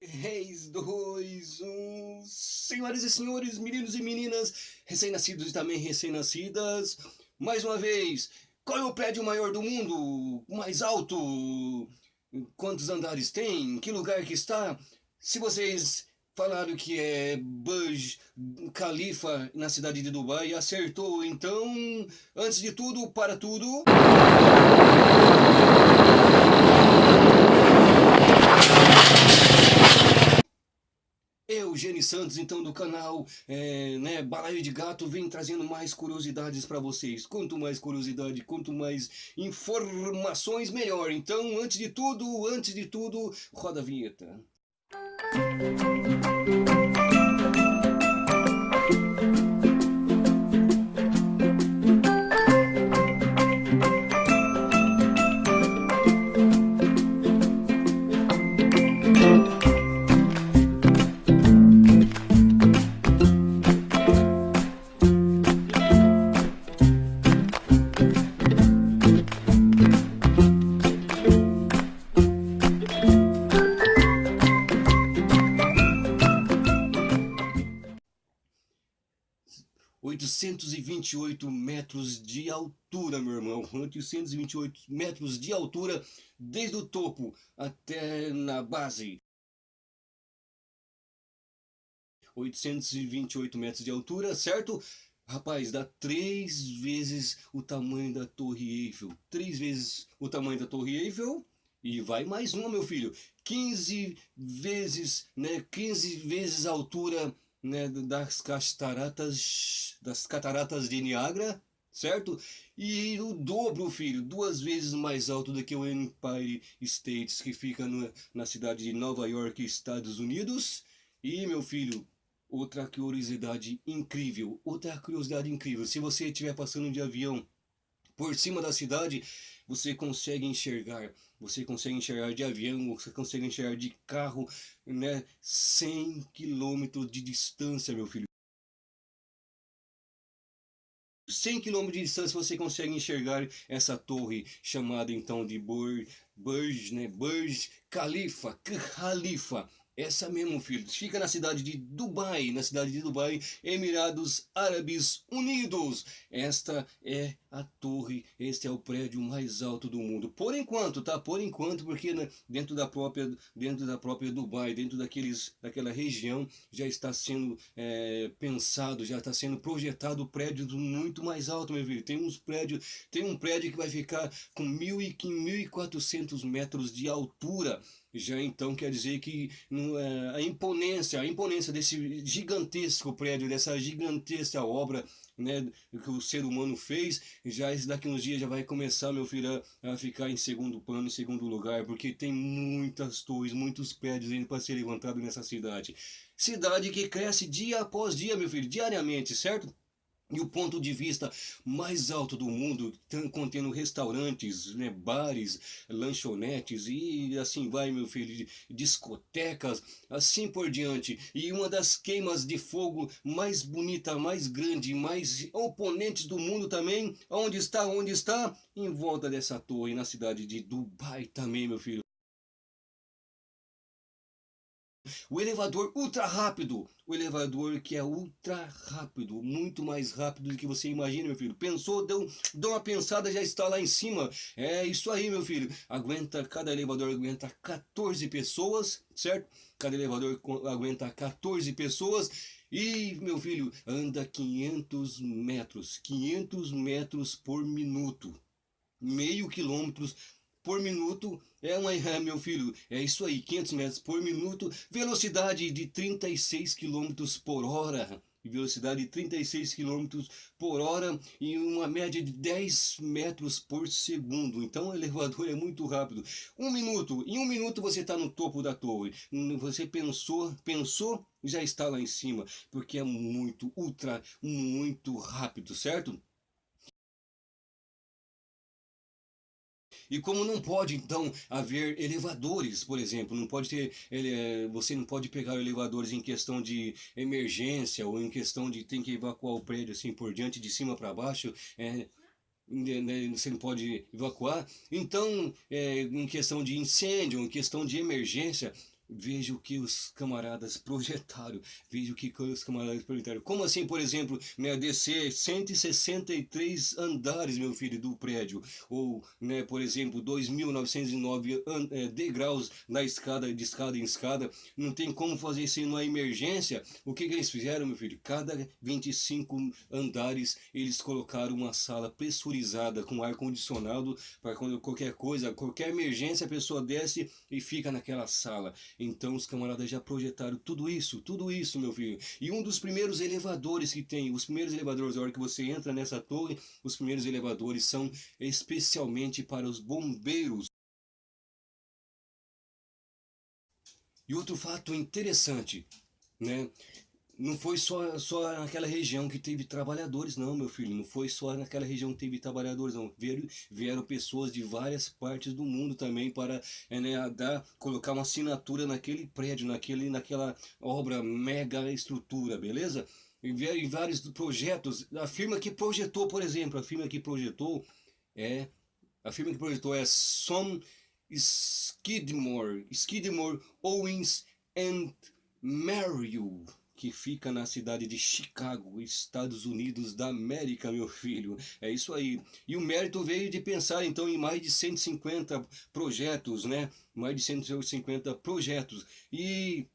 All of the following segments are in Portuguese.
3, 2, 1. Senhoras e senhores, meninos e meninas, recém-nascidos e também recém-nascidas, mais uma vez, qual é o prédio maior do mundo? O mais alto? Quantos andares tem? Que lugar que está? Se vocês falaram que é Burj Khalifa na cidade de Dubai, acertou. Então, antes de tudo, para tudo. Eugênio Santos, então, do canal Balaio de Gato, vem trazendo mais curiosidades para vocês. Quanto mais curiosidade, quanto mais informações, melhor. Então, antes de tudo, roda a vinheta. 828 metros de altura, meu irmão. 828 metros de altura, desde o topo até na base. 828 metros de altura, certo? Rapaz, dá 3 vezes o tamanho da Torre Eiffel. 3 vezes o tamanho da Torre Eiffel. E vai mais uma, meu filho. 15 vezes, né? 15 vezes a altura, né, das cataratas de Niágara, certo? E o dobro, filho, 2 vezes mais alto do que o Empire State, que fica na cidade de Nova York, Estados Unidos. E, meu filho, outra curiosidade incrível. Se você estiver passando de avião por cima da cidade, você consegue enxergar. Você consegue enxergar de avião, você consegue enxergar de carro, né? 100 quilômetros de distância, meu filho. 100 quilômetros de distância você consegue enxergar essa torre chamada então de Burj Khalifa. Essa mesmo, filho. Fica na cidade de Dubai, Emirados Árabes Unidos. Esta é a torre, este é o prédio mais alto do mundo. Por enquanto, tá? Por enquanto, porque né, dentro da própria Dubai, daquela região, já está sendo pensado, já está sendo projetado prédios muito mais altos, meu filho. Tem um prédio que vai ficar com 1.400 metros de altura. Já então quer dizer que a imponência desse gigantesco prédio, dessa gigantesca obra, né, que o ser humano fez, já daqui uns dias já vai começar, meu filho, a ficar em segundo plano, em segundo lugar, porque tem muitas torres, muitos prédios ainda para ser levantado nessa cidade. Cidade que cresce dia após dia, meu filho, diariamente, certo? E o ponto de vista mais alto do mundo, contendo restaurantes, né, bares, lanchonetes e assim vai, meu filho, discotecas, assim por diante. E uma das queimas de fogo mais bonita, mais grande, mais oponentes do mundo também, onde está? Onde está? Em volta dessa torre, na cidade de Dubai também, meu filho. O elevador ultra rápido. O elevador que é ultra rápido. Muito mais rápido do que você imagina, meu filho. Pensou, deu uma pensada, já está lá em cima. É isso aí, meu filho. Cada elevador aguenta 14 pessoas, certo? Cada elevador aguenta 14 pessoas. E, meu filho, anda 500 metros. 500 metros por minuto. Meio quilômetros por minuto meu filho, é isso aí, 500 metros por minuto, velocidade de 36 quilômetros por hora. Velocidade de 36 quilômetros por hora e uma média de 10 metros por segundo. Então o elevador é muito rápido. Em um minuto você está no topo da torre. Você pensou, já está lá em cima, porque é muito rápido, certo? E como não pode, então, haver elevadores, por exemplo, não pode ter, você não pode pegar elevadores em questão de emergência ou em questão de tem que evacuar o prédio assim por diante, de cima para baixo, você não pode evacuar. Então, em questão de incêndio, em questão de emergência, veja o que os camaradas projetaram, veja o que os camaradas projetaram. Como assim, por exemplo, né, descer 163 andares, meu filho, do prédio, ou, né, por exemplo, 2.909 degraus na escada, de escada em escada, não tem como fazer isso numa emergência. O que eles fizeram, meu filho? Cada 25 andares, eles colocaram uma sala pressurizada com ar-condicionado, para quando qualquer coisa, qualquer emergência, a pessoa desce e fica naquela sala. Então os camaradas já projetaram tudo isso, meu filho. E um dos primeiros elevadores que tem, os primeiros elevadores, a hora que você entra nessa torre, os primeiros elevadores são especialmente para os bombeiros. E outro fato interessante, né? Não foi só naquela região que teve trabalhadores, não, meu filho. Não foi só naquela região que teve trabalhadores, não. Vieram pessoas de várias partes do mundo também para né, colocar uma assinatura naquele prédio, naquela obra mega estrutura, beleza? E vieram em vários projetos. A firma que projetou, por exemplo, é a firma que projetou é Skidmore, Owens and Merrill, que fica na cidade de Chicago, Estados Unidos da América, meu filho. É isso aí. E o mérito veio de pensar então em mais de 150 projetos, né? Mais de 150 projetos. E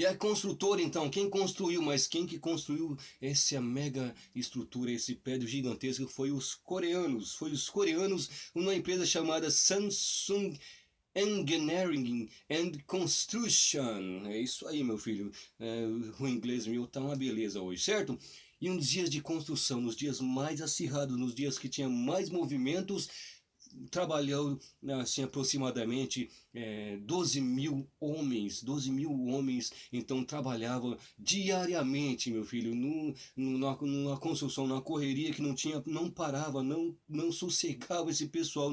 a construtora, então, quem construiu, mas quem que construiu essa mega estrutura, esse prédio gigantesco, foi os coreanos. Foi os coreanos, uma empresa chamada Samsung Engineering and Construction. É isso aí, meu filho. O inglês meu tá uma beleza hoje, certo? E nos dias de construção, nos dias mais acirrados, nos dias que tinha mais movimentos, trabalhou assim aproximadamente 12 mil homens então trabalhavam diariamente, meu filho, numa construção, numa correria que não parava, não sossegava esse pessoal,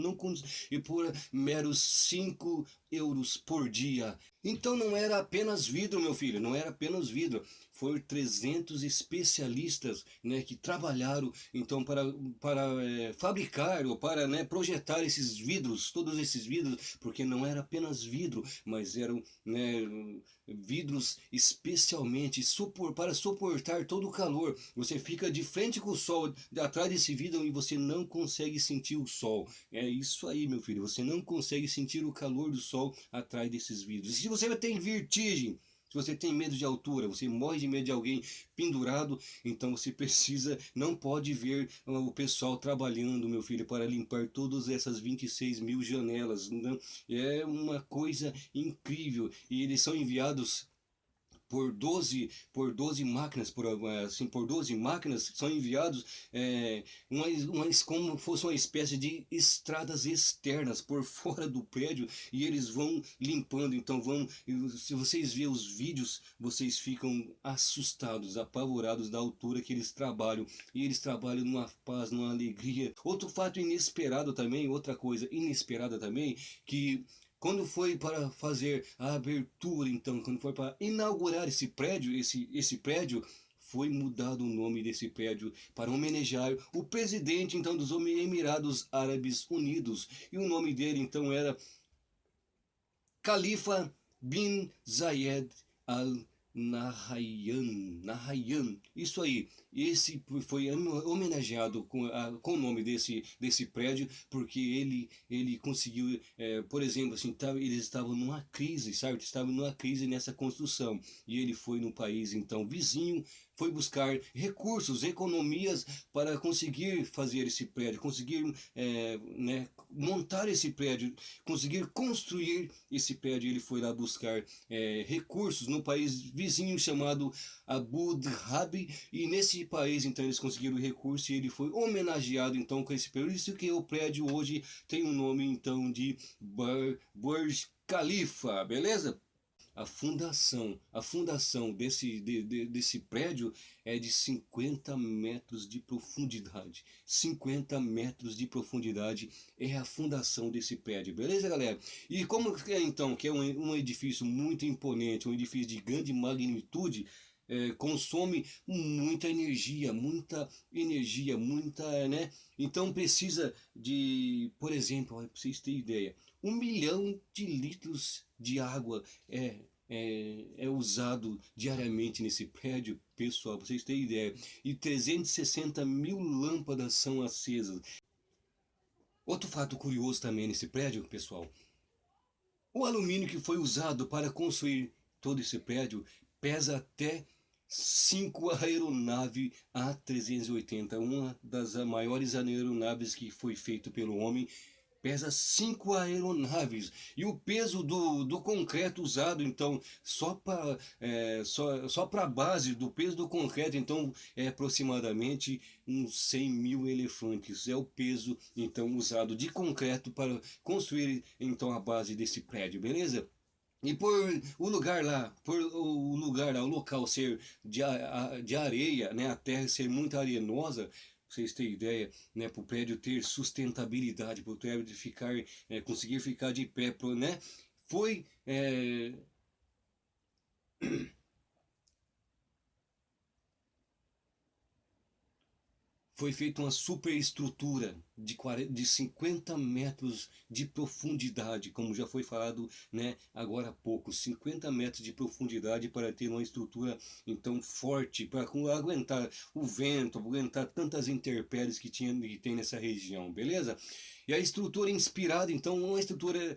e por meros 5 euros por dia. Então não era apenas vidro, meu filho, não era apenas vidro. Foram 300 especialistas, né, que trabalharam então para fabricar ou para, né, projetar esses vidros, todos esses vidros, porque não era apenas vidro, mas eram, né, vidros especialmente para suportar todo o calor. Você fica de frente com o sol, atrás desse vidro, e você não consegue sentir o sol. É isso aí, meu filho, você não consegue sentir o calor do sol atrás desses vidros. E se você tem vertigem, se você tem medo de altura, você morre de medo de alguém pendurado, então você precisa, não pode ver o pessoal trabalhando, meu filho, para limpar todas essas 26 mil janelas. Não? É uma coisa incrível. E eles são enviados por 12 máquinas, por 12 máquinas são enviados como fosse uma espécie de estradas externas por fora do prédio, e eles vão limpando, então se vocês verem os vídeos, vocês ficam assustados, apavorados da altura que eles trabalham, e eles trabalham numa paz, numa alegria. Outro fato inesperado também, outra coisa inesperada também, que quando foi para fazer a abertura, então, quando foi para inaugurar esse prédio, foi mudado o nome desse prédio para homenagear o presidente, então, dos Emirados Árabes Unidos. E o nome dele, então, era Khalifa bin Zayed Al Nahyan. Isso aí. Esse foi homenageado com o nome desse prédio, porque ele conseguiu, por exemplo, assim, eles estavam numa crise, sabe? Estavam numa crise nessa construção. E ele foi no país, então, vizinho, foi buscar recursos, economias para conseguir fazer esse prédio, conseguir né, montar esse prédio, conseguir construir esse prédio. Ele foi lá buscar recursos no país vizinho chamado Abu Dhabi, e nesse país então eles conseguiram recurso e ele foi homenageado então com esse prédio. Isso que o prédio hoje tem o nome então de Burj Khalifa, beleza? A fundação desse prédio é de 50 metros de profundidade. 50 metros de profundidade é a fundação desse prédio, beleza, galera? E como é então, que é um edifício muito imponente, um edifício de grande magnitude, consome muita energia, muita, né? Então precisa de, por exemplo, para vocês terem ideia, 1 milhão de litros de água é usado diariamente nesse prédio, pessoal, pra vocês terem ideia. E 360 mil lâmpadas são acesas. Outro fato curioso também nesse prédio, pessoal. O alumínio que foi usado para construir todo esse prédio pesa até 5 aeronaves A380, uma das maiores aeronaves que foi feito pelo homem. Pesa 5 aeronaves. E o peso do concreto usado, então, só para a base do peso do concreto, então, é aproximadamente uns 100 mil elefantes. É o peso, então, usado de concreto para construir, então, a base desse prédio, beleza? E por o lugar lá, o local ser de areia, né, a terra ser muito arenosa, pra vocês terem ideia, né, para o prédio ter sustentabilidade, para o prédio ficar, conseguir ficar de pé, né, foi foi feita uma superestrutura de 50 metros de profundidade, como já foi falado, né, agora há pouco, 50 metros de profundidade para ter uma estrutura então forte, para aguentar o vento, aguentar tantas intempéries que tem nessa região, beleza? E a estrutura inspirada, então, uma estrutura,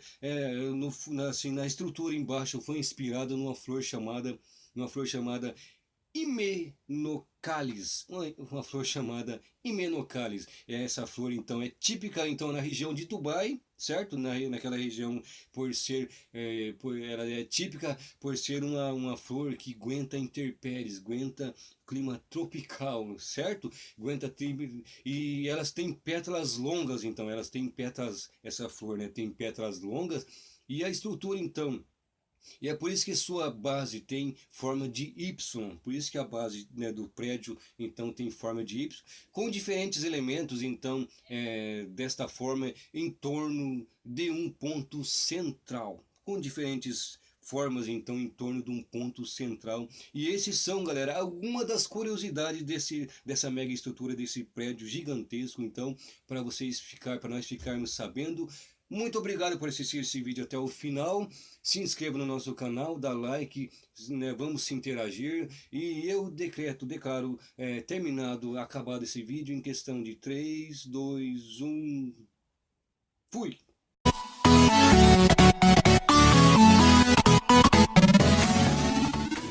assim, na estrutura embaixo foi inspirada numa flor chamada Himenocalis, uma flor chamada Himenocalis. Essa flor então é típica então na região de Dubai, certo? Naquela região ela é típica por ser uma flor que aguenta intempéries, aguenta clima tropical, certo? E elas têm pétalas longas, então elas têm pétalas, essa flor, né, tem pétalas longas e a estrutura então e é por isso que sua base tem forma de Y, por isso que a base, né, do prédio então tem forma de Y, com diferentes elementos então desta forma em torno de um ponto central, com diferentes formas então em torno de um ponto central. E esses são, galera, alguma das curiosidades dessa mega estrutura desse prédio gigantesco, então para nós ficarmos sabendo. Muito obrigado por assistir esse vídeo até o final. Se inscreva no nosso canal, dá like, né, vamos se interagir. E eu declaro acabado esse vídeo em questão de 3, 2, 1. Fui!